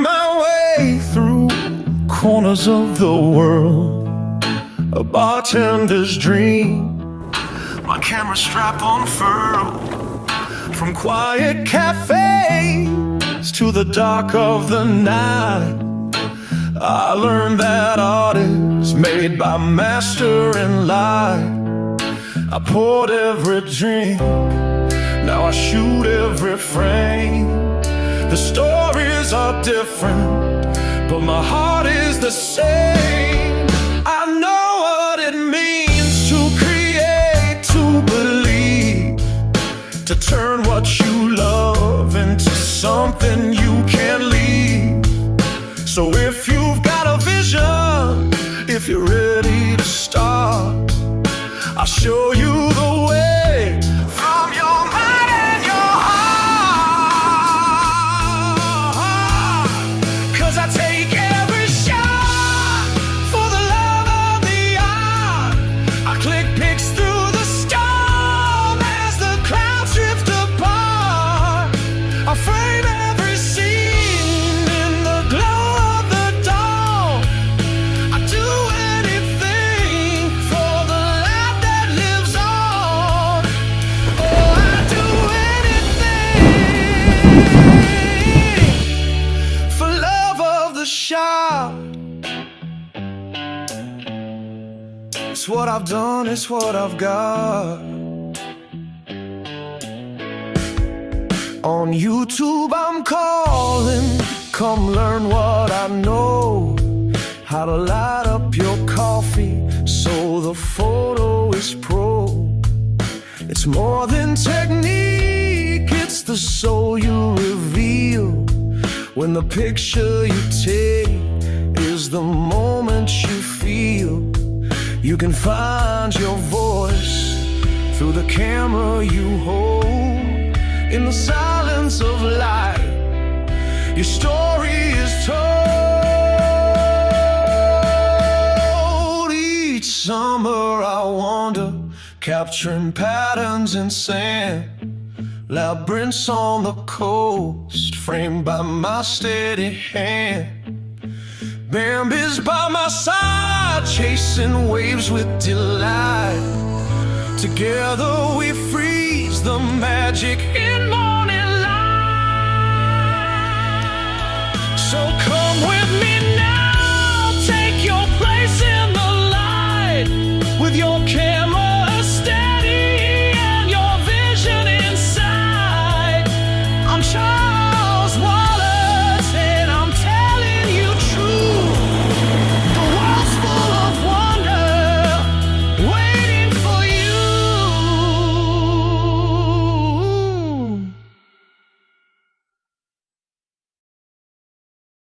my way through corners of the world, a bartender's dream, my camera strap unfurled. From quiet cafes to the dark of the night, I learned that art is made by master and light. I poured every drink, now I shoot every frame. The stories are different, but my heart is the same. I know what it means to create, to believe, to turn what you love into something you can leave. So if you've got a vision, if you're ready to start, I'll show you the way from your mind and your heart. 'Cause I take every shot for the love of the art. I click pics through the storm as the clouds drift apart. I frame every scene in the glow of the dawn. I do anything for the light that lives on. Oh, I do anything for love of the shot. It's what I've done, it's what I've got. On YouTube I'm calling, come learn what I know. How to light up your coffee so the photo is pro. It's more than technique, it's the soul you reveal. When the picture you take is the moment you feel. You can find your voice through the camera you hold. In the silence of light, your story is told. Each summer I wander, capturing patterns in sand. Labyrinths on the coast, framed by my steady hand. Bambi's by my side, chasing waves with delight. Together we freeze the magic in morning light. So